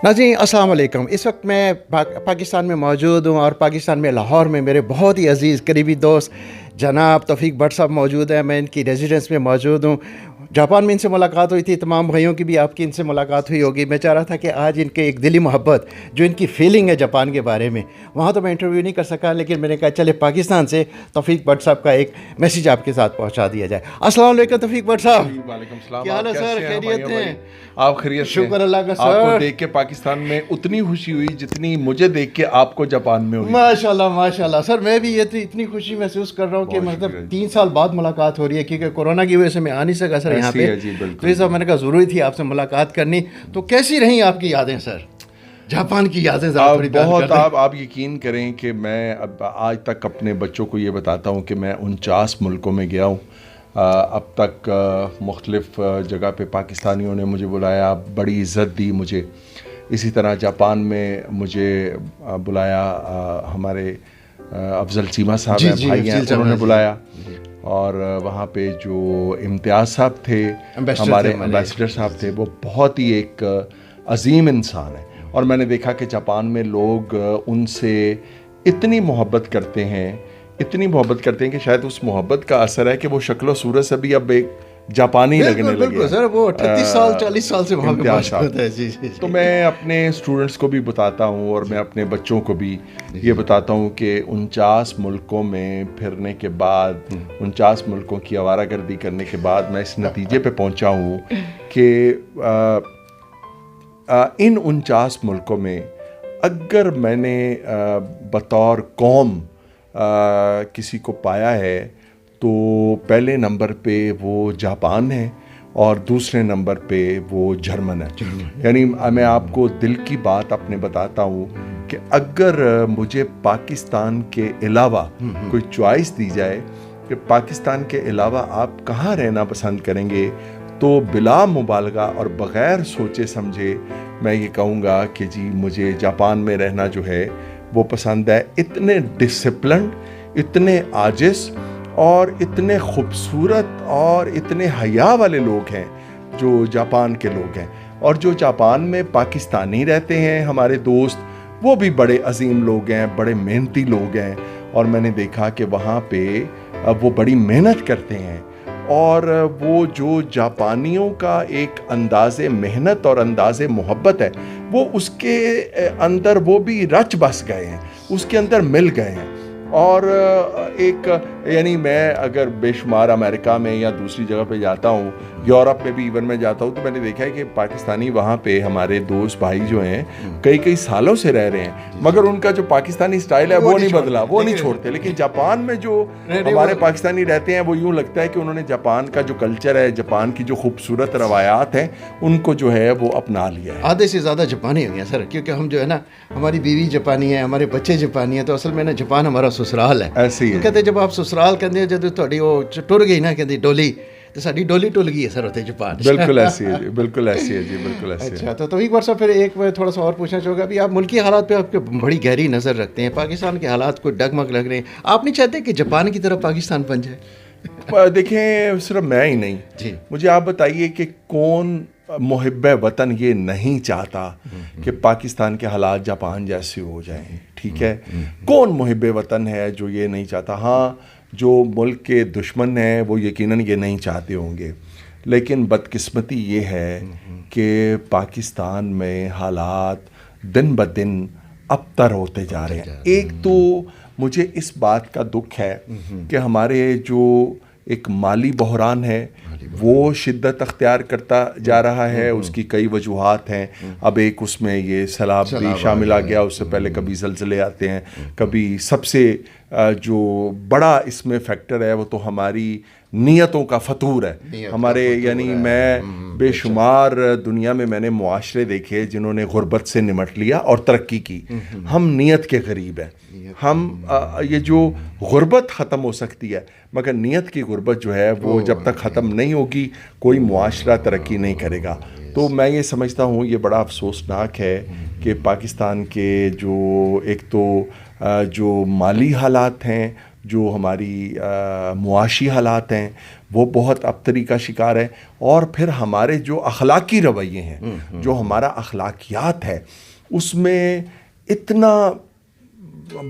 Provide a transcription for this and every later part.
नाज़रीन अस्सलाम वालेकुम। इस वक्त मैं पाकिस्तान में मौजूद हूँ और पाकिस्तान में लाहौर में मेरे बहुत ही अजीज़ करीबी दोस्त जनाब तौफीक भट्ट साहब मौजूद हैं। मैं इनकी रेजिडेंस में मौजूद हूँ। जापान में इनसे मुलाकात हुई थी, तमाम भाइयों की भी आपकी इनसे मुलाकात हुई होगी। मैं चाह रहा था कि आज इनके एक दिली मोहब्बत जो इनकी फ़ीलिंग है जापान के बारे में, वहाँ तो मैं इंटरव्यू नहीं कर सका, लेकिन मैंने कहा चले पाकिस्तान से तौफीक भट्ट साहब का एक मैसेज आपके साथ पहुँचा दिया जाए। अस्सलाम वालेकुम तौफीक भट्ट साहब। वालेकुम सलाम। क्या हाल है सर? खैरियत हैं? आप खैरियत से? शुक्र अल्लाह का सर। आपको देख के पाकिस्तान में उतनी खुशी हुई जितनी मुझे देख के आपको जापान में हुई। माशाल्लाह माशाल्लाह सर, मैं भी ये इतनी खुशी महसूस कर रहा हूँ कि मतलब 3 साल बाद मुलाकात हो रही है, क्योंकि कोरोना की वजह से मैं आ नहीं सका सर यहाँ पे। तो ये सब मैंने कहा ज़रूरी थी आपसे मुलाकात करनी। तो कैसी रही आपकी यादें सर, जापान की यादें? बहुत आप यकीन करें कि मैं अब आज तक अपने बच्चों को ये बताता हूँ कि मैं 49 मुल्कों में गया हूँ। अब तक मुख्तलिफ़ जगह पे पाकिस्तानियों ने मुझे बुलाया, बड़ी इज़्ज़त दी मुझे। इसी तरह जापान में मुझे बुलाया, हमारे अफजल चीमा साहब हैं, भाई हैं, उन्होंने बुलाया। और वहाँ पे जो इम्तियाज़ साहब थे, हमारे एम्बेसडर साहब थे, वो बहुत ही एक अजीम इंसान है। और मैंने देखा कि जापान में लोग उनसे इतनी मोहब्बत करते हैं कि शायद उस मोहब्बत का असर है कि वो शक्ल सूरत से भी अब एक जापानी लगने लगे। बिल्कुल सर, वो 38 साल 40 साल से वहाँ पे मौजूद है। जी। तो मैं अपने स्टूडेंट्स को भी बताता हूँ और मैं अपने बच्चों को भी ये बताता हूँ कि 49 मुल्कों में फिरने के बाद, 49 मुल्कों की आवारागर्दी करने के बाद मैं इस नतीजे पे पहुँचा हूँ कि इन 49 मुल्कों में अगर मैंने बतौर कौम किसी को पाया है तो पहले नंबर पे वो जापान है और दूसरे नंबर पे वो जर्मन है। यानी मैं आपको दिल की बात अपने बताता हूँ कि अगर मुझे पाकिस्तान के अलावा कोई चॉइस दी जाए कि पाकिस्तान के अलावा आप कहाँ रहना पसंद करेंगे, तो बिला मुबालगा और बग़ैर सोचे समझे मैं ये कहूँगा कि जी मुझे जापान में रहना जो है वो पसंद है। इतने डिसिप्लिन्ड, इतने आजिज़ और इतने खूबसूरत और इतने हया वाले लोग हैं जो जापान के लोग हैं। और जो जापान में पाकिस्तानी रहते हैं हमारे दोस्त, वो भी बड़े अजीम लोग हैं, बड़े मेहनती लोग हैं। और मैंने देखा कि वहाँ पे वो बड़ी मेहनत करते हैं और वो जो जापानियों का एक अंदाज़े मेहनत और अंदाज़े मोहब्बत है, वो उसके अंदर वो भी रच बस गए हैं, उसके अंदर मिल गए हैं। और एक यानी मैं अगर बेशुमार अमेरिका में या दूसरी जगह पे जाता हूँ, यूरोप में भी इवन मैं जाता हूँ, तो मैंने देखा है कि पाकिस्तानी वहाँ पे हमारे दोस्त भाई जो हैं कई सालों से रह रहे हैं, मगर उनका जो पाकिस्तानी स्टाइल है वो नहीं बदला, वो नहीं छोड़ते। लेकिन जापान में जो हमारे पाकिस्तानी रहते हैं, वो यूँ लगता है कि उन्होंने जापान का जो कल्चर है, जापान की जो खूबसूरत रवायात हैं, उनको जो है वो अपना लिया है। आधे से ज़्यादा जापानी हो गया सर, क्योंकि हम जो है ना, हमारी बीवी जापानी है, हमारे बच्चे जापानी हैं, तो असल में ना जापान हमारा ससुराल है। ऐसे ही है। कहते जब आप ससुराल कहते जब थोड़ी वो टुर गई ना, कहती डोली, तो साड़ी डोली टुल गई है सर होते जापान। बिल्कुल ऐसी है जी, बिल्कुल ऐसी है जी, बिल्कुल ऐसी है। अच्छा, तो एक बार सर फिर एक मैं थोड़ा सा और पूछना चाहूँगा, अभी आप मुल्की हालात पे आपके बड़ी गहरी नज़र रखते हैं, पाकिस्तान के हालात को डगमग लग रहे हैं, आप नहीं चाहते कि जापान की तरफ पाकिस्तान बन जाए? देखें, सिर्फ मैं ही नहीं जी, मुझे आप बताइए कि कौन मुहिब्ब वतन ये नहीं चाहता कि पाकिस्तान के हालात जापान जैसे हो जाएं, ठीक है? कौन मुहिब्ब वतन है जो ये नहीं चाहता? हाँ, जो मुल्क के दुश्मन हैं वो यकीनन ये नहीं चाहते होंगे, लेकिन बदकिस्मती ये है कि पाकिस्तान में हालात दिन ब दिन अबतर होते जा रहे हैं। एक तो मुझे इस बात का दुख है कि हमारे जो एक माली बहरान है वो शिद्दत अख्तियार करता जा रहा है। उसकी कई वजूहात हैं। अब एक उसमें ये सैलाब भी शामिल आ गया, उससे पहले कभी ज़लज़ले आते हैं, कभी सबसे जो बड़ा इसमें फैक्टर है वो तो हमारी नीयतों का फतूर है हमारे। यानी मैं बेशुमार दुनिया में मैंने मुआशरे देखे जिन्होंने गुर्बत से निमट लिया और तरक्की की। हम नीयत के करीब हैं। हम ये जो गुर्बत ख़त्म हो सकती है, मगर नीयत की गुर्बत जो है वो जब तक ख़त्म नहीं होगी कोई मुआशरा तरक्की नहीं करेगा। तो मैं ये समझता हूँ ये बड़ा अफसोसनाक है कि पाकिस्तान के जो एक तो जो माली हालात हैं, جو ہماری معاشی حالات ہیں وہ بہت ابتری کا شکار ہے، اور پھر ہمارے جو اخلاقی رویے ہیں، جو ہمارا اخلاقیات ہے، اس میں اتنا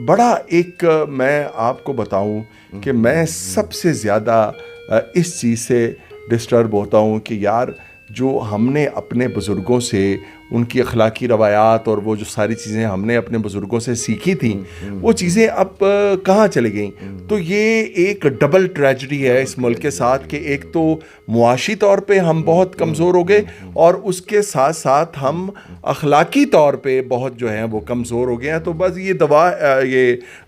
بڑا ایک میں آپ کو بتاؤں کہ میں سب سے زیادہ اس چیز سے ڈسٹرب ہوتا ہوں کہ یار جو ہم نے اپنے بزرگوں سے ان کی اخلاقی روایات اور وہ جو ساری چیزیں ہم نے اپنے بزرگوں سے سیکھی تھیں وہ چیزیں اب کہاں چلی گئیں. تو یہ ایک ڈبل ٹریجڈی ہے اس ملک کے ساتھ کہ ایک تو معاشی طور پہ ہم بہت کمزور ہو گئے اور اس کے ساتھ ساتھ ہم اخلاقی طور پہ بہت جو ہیں وہ کمزور ہو گئے ہیں. تو بس یہ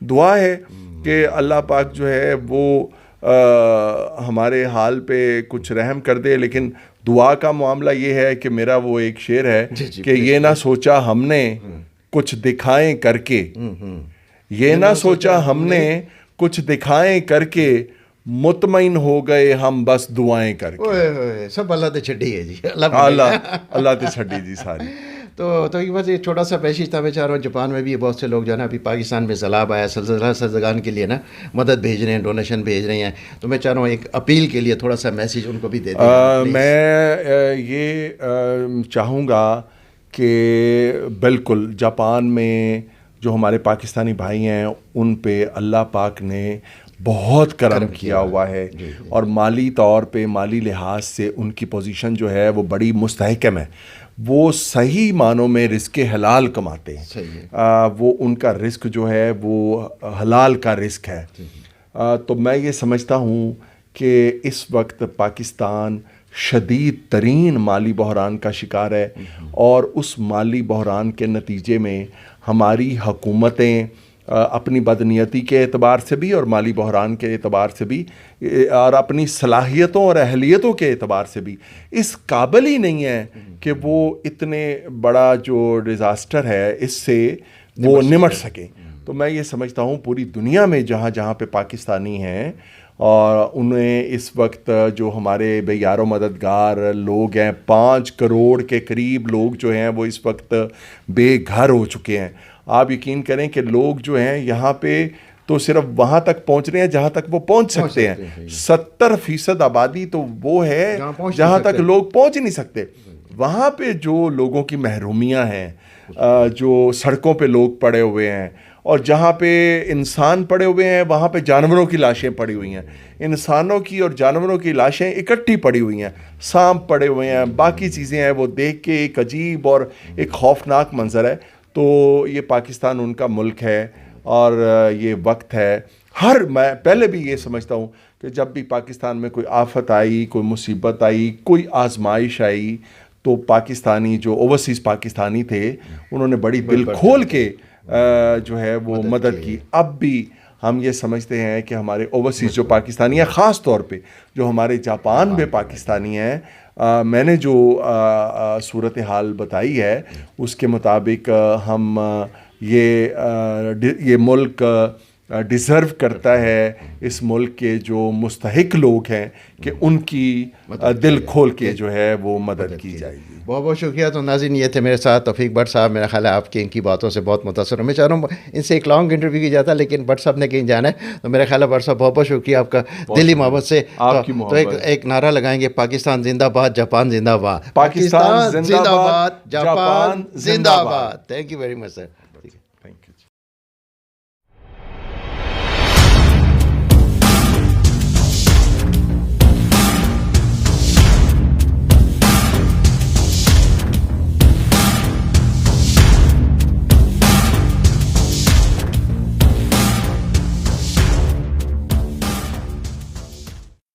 دعا ہے کہ اللہ پاک جو ہے وہ ہمارے حال پہ کچھ رحم کر دے. لیکن دعا کا معاملہ یہ ہے کہ میرا وہ ایک شعر ہے کہ یہ نہ سوچا ہم نے کچھ دکھائیں کر کے، یہ نہ سوچا ہم نے کچھ دکھائیں کر کے، مطمئن ہو گئے ہم بس دعائیں کر کے. سب اللہ تے چھڈی ہے جی، اللہ تے چھڈی جی ساری. تو یہ بس یہ چھوٹا سا پیشی تھا. میں چاہ رہا ہوں جاپان میں بھی بہت سے لوگ جو ہے نا ابھی پاکستان میں سیلاب آیا، زلزلہ سزدگان کے لیے نا مدد بھیج رہے ہیں، ڈونیشن بھیج رہے ہیں. تو میں چاہ رہا ہوں ایک اپیل کے لیے تھوڑا سا میسیج ان کو بھی دے دیں. میں یہ چاہوں گا کہ بالکل جاپان میں جو ہمارے پاکستانی بھائی ہیں ان پہ اللہ پاک نے بہت کرم کیا ہوا ہے، اور مالی طور پہ مالی لحاظ سے ان کی پوزیشن جو ہے وہ بڑی مستحکم ہے. وہ صحیح معنوں میں رزق حلال کماتے ہیں. وہ ان کا رزق جو ہے وہ حلال کا رزق ہے. تو میں یہ سمجھتا ہوں کہ اس وقت پاکستان شدید ترین مالی بحران کا شکار ہے، اور اس مالی بحران کے نتیجے میں ہماری حکومتیں اپنی بدنیتی کے اعتبار سے بھی اور مالی بحران کے اعتبار سے بھی اور اپنی صلاحیتوں اور اہلیتوں کے اعتبار سے بھی اس قابل ہی نہیں ہے کہ وہ اتنے بڑا جو ڈیزاسٹر ہے اس سے وہ نمٹ سکیں. تو میں یہ سمجھتا ہوں پوری دنیا میں جہاں جہاں پہ پاکستانی ہیں اور انہیں اس وقت جو ہمارے بے یار و مددگار لوگ ہیں، 5 کروڑ کے قریب لوگ جو ہیں وہ اس وقت بے گھر ہو چکے ہیں. آپ یقین کریں کہ لوگ جو ہیں یہاں پہ تو صرف وہاں تک پہنچ رہے ہیں جہاں تک وہ پہنچ سکتے ہیں. 70% آبادی تو وہ ہے جہاں تک لوگ پہنچ ہی نہیں سکتے. وہاں پہ جو لوگوں کی محرومیاں ہیں، جو سڑکوں پہ لوگ پڑے ہوئے ہیں، اور جہاں پہ انسان پڑے ہوئے ہیں وہاں پہ جانوروں کی لاشیں پڑی ہوئی ہیں. انسانوں کی اور جانوروں کی لاشیں اکٹھی پڑی ہوئی ہیں، سانپ پڑے ہوئے ہیں، باقی چیزیں ہیں. وہ دیکھ کے ایک عجیب اور ایک خوفناک منظر ہے. تو یہ پاکستان ان کا ملک ہے، اور یہ وقت ہے میں پہلے بھی یہ سمجھتا ہوں کہ جب بھی پاکستان میں کوئی آفت آئی، کوئی مصیبت آئی، کوئی آزمائش آئی، تو پاکستانی جو اوورسیز پاکستانی تھے انہوں نے بڑی دل کھول کے جو ہے وہ مدد کی. اب بھی ہم یہ سمجھتے ہیں کہ ہمارے اوورسیز جو پاکستانی ہیں، خاص طور پہ جو ہمارے جاپان میں پاکستانی ہیں، میں نے جو صورتحال بتائی ہے اس کے مطابق ہم یہ ملک ڈیزرو کرتا ہے، اس ملک کے جو مستحق لوگ ہیں کہ ان کی دل کھول کے جو ہے وہ مدد کی جائے گی. بہت بہت شکریہ. تو ناظرین یہ تھے میرے ساتھ توفیق بٹ صاحب. میرا خیال ہے آپ کی ان کی باتوں سے بہت متاثر ہوں. میں چاہ رہا ہوں ان سے ایک لانگ انٹرویو کی جاتا ہے، لیکن بٹ صاحب نے کہیں جانا ہے. تو میرا خیال ہے بٹ صاحب بہت بہت شکریہ آپ کا دلی محبت سے. تو ایک نعرہ لگائیں گے، پاکستان زندہ باد، جاپان زندہ باد. پاکستان زندہ باد، جاپان زندہ باد. Thank you very much sir.